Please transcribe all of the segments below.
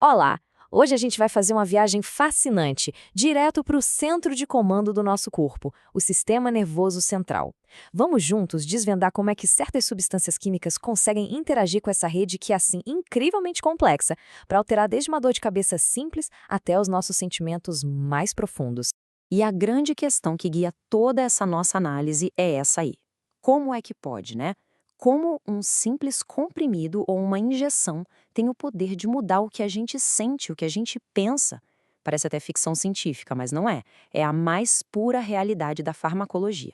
Olá! Hoje a gente vai fazer uma viagem fascinante, direto para o centro de comando do nosso corpo, o sistema nervoso central. Vamos juntos desvendar como é que certas substâncias químicas conseguem interagir com essa rede que é assim incrivelmente complexa, para alterar desde uma dor de cabeça simples até os nossos sentimentos mais profundos. E a grande questão que guia toda essa nossa análise é essa aí. Como é que pode, né? Como um simples comprimido ou uma injeção tem o poder de mudar o que a gente sente, o que a gente pensa? Parece até ficção científica, mas não é. É a mais pura realidade da farmacologia.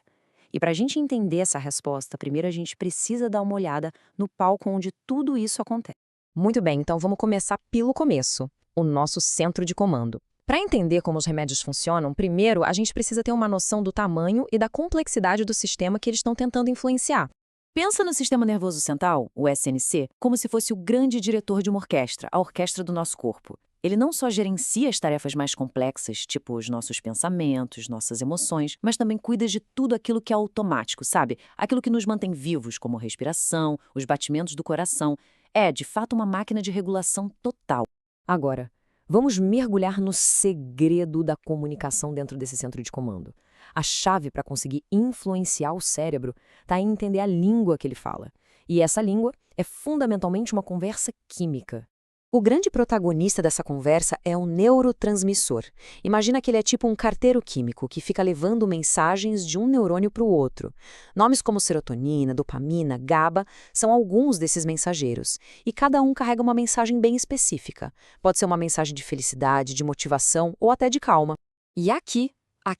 E para a gente entender essa resposta, primeiro a gente precisa dar uma olhada no palco onde tudo isso acontece. Muito bem, então vamos começar pelo começo, o nosso centro de comando. Para entender como os remédios funcionam, primeiro a gente precisa ter uma noção do tamanho e da complexidade do sistema que eles estão tentando influenciar. Pensa no sistema nervoso central, o SNC, como se fosse o grande diretor de uma orquestra, a orquestra do nosso corpo. Ele não só gerencia as tarefas mais complexas, tipo os nossos pensamentos, nossas emoções, mas também cuida de tudo aquilo que é automático, sabe? Aquilo que nos mantém vivos, como a respiração, os batimentos do coração. É, de fato, uma máquina de regulação total. Agora, vamos mergulhar no segredo da comunicação dentro desse centro de comando. A chave para conseguir influenciar o cérebro está em entender a língua que ele fala. E essa língua é fundamentalmente uma conversa química. O grande protagonista dessa conversa é o neurotransmissor. Imagina que ele é tipo um carteiro químico que fica levando mensagens de um neurônio para o outro. Nomes como serotonina, dopamina, GABA são alguns desses mensageiros. E cada um carrega uma mensagem bem específica. Pode ser uma mensagem de felicidade, de motivação ou até de calma. E aqui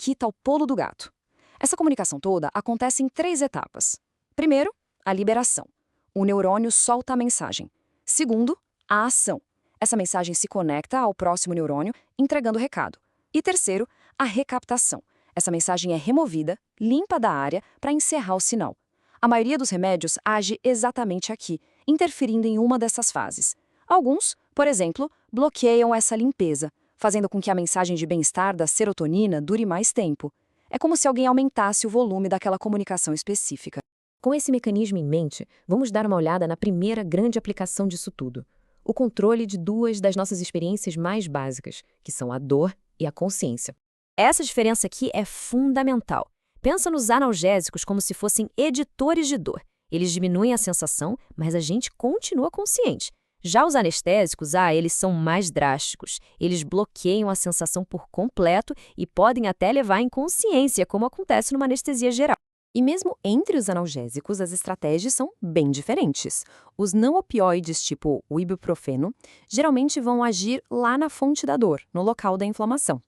está o pulo do gato. Essa comunicação toda acontece em 3 etapas. Primeiro, a liberação. O neurônio solta a mensagem. Segundo, a ação. Essa mensagem se conecta ao próximo neurônio, entregando o recado. E terceiro, a recaptação. Essa mensagem é removida, limpa da área, para encerrar o sinal. A maioria dos remédios age exatamente aqui, interferindo em uma dessas fases. Alguns, por exemplo, bloqueiam essa limpeza, fazendo com que a mensagem de bem-estar da serotonina dure mais tempo. É como se alguém aumentasse o volume daquela comunicação específica. Com esse mecanismo em mente, vamos dar uma olhada na primeira grande aplicação disso tudo: o controle de 2 das nossas experiências mais básicas, que são a dor e a consciência. Essa diferença aqui é fundamental. Pensa nos analgésicos como se fossem editores de dor. Eles diminuem a sensação, mas a gente continua consciente. Já os anestésicos, eles são mais drásticos. Eles bloqueiam a sensação por completo e podem até levar à inconsciência, como acontece numa anestesia geral. E mesmo entre os analgésicos, as estratégias são bem diferentes. Os não opioides, tipo o ibuprofeno, geralmente vão agir lá na fonte da dor, no local da inflamação.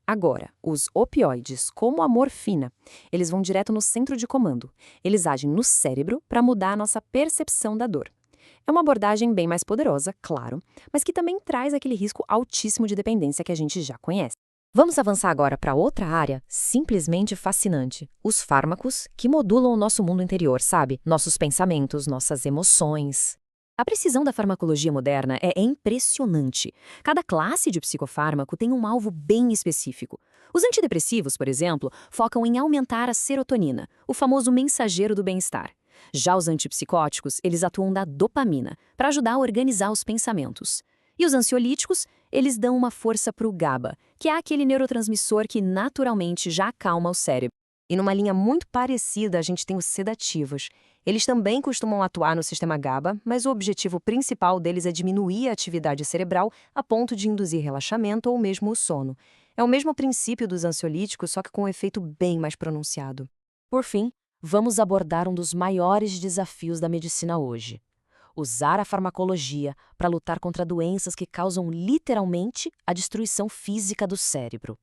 Agora, os opioides, como a morfina, eles vão direto no centro de comando. Eles agem no cérebro para mudar a nossa percepção da dor. É uma abordagem bem mais poderosa, claro, mas que também traz aquele risco altíssimo de dependência que a gente já conhece. Vamos avançar agora para outra área simplesmente fascinante: os fármacos que modulam o nosso mundo interior, sabe? Nossos pensamentos, nossas emoções. A precisão da farmacologia moderna é impressionante. Cada classe de psicofármaco tem um alvo bem específico. Os antidepressivos, por exemplo, focam em aumentar a serotonina, o famoso mensageiro do bem-estar. Já os antipsicóticos, eles atuam na dopamina, para ajudar a organizar os pensamentos. E os ansiolíticos, eles dão uma força para o GABA, que é aquele neurotransmissor que naturalmente já acalma o cérebro. E numa linha muito parecida, a gente tem os sedativos. Eles também costumam atuar no sistema GABA, mas o objetivo principal deles é diminuir a atividade cerebral a ponto de induzir relaxamento ou mesmo o sono. É o mesmo princípio dos ansiolíticos, só que com um efeito bem mais pronunciado. Por fim, vamos abordar um dos maiores desafios da medicina hoje: usar a farmacologia para lutar contra doenças que causam literalmente a destruição física do cérebro.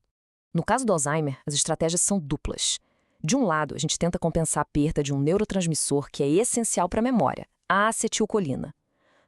No caso do Alzheimer, as estratégias são duplas. De um lado, a gente tenta compensar a perda de um neurotransmissor que é essencial para a memória, a acetilcolina.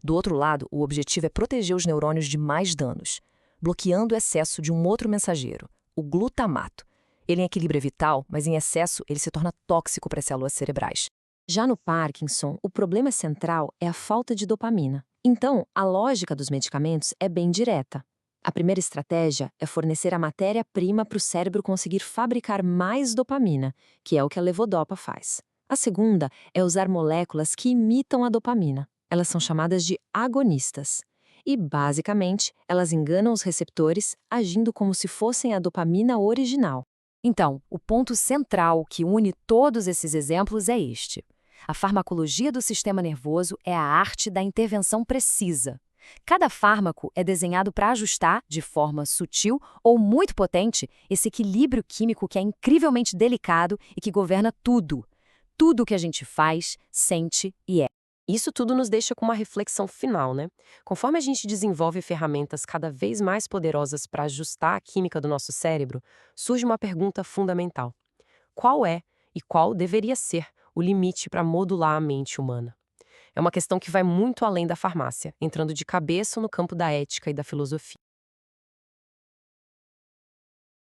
Do outro lado, o objetivo é proteger os neurônios de mais danos, bloqueando o excesso de um outro mensageiro, o glutamato. Ele em equilíbrio é vital, mas em excesso ele se torna tóxico para as células cerebrais. Já no Parkinson, o problema central é a falta de dopamina. Então, a lógica dos medicamentos é bem direta. A primeira estratégia é fornecer a matéria-prima para o cérebro conseguir fabricar mais dopamina, que é o que a levodopa faz. A segunda é usar moléculas que imitam a dopamina. Elas são chamadas de agonistas. E, basicamente, elas enganam os receptores agindo como se fossem a dopamina original. Então, o ponto central que une todos esses exemplos é este. A farmacologia do sistema nervoso é a arte da intervenção precisa. Cada fármaco é desenhado para ajustar, de forma sutil ou muito potente, esse equilíbrio químico que é incrivelmente delicado e que governa tudo. Tudo que a gente faz, sente e é. Isso tudo nos deixa com uma reflexão final, né? Conforme a gente desenvolve ferramentas cada vez mais poderosas para ajustar a química do nosso cérebro, surge uma pergunta fundamental: qual é e qual deveria ser o limite para modular a mente humana? É uma questão que vai muito além da farmácia, entrando de cabeça no campo da ética e da filosofia.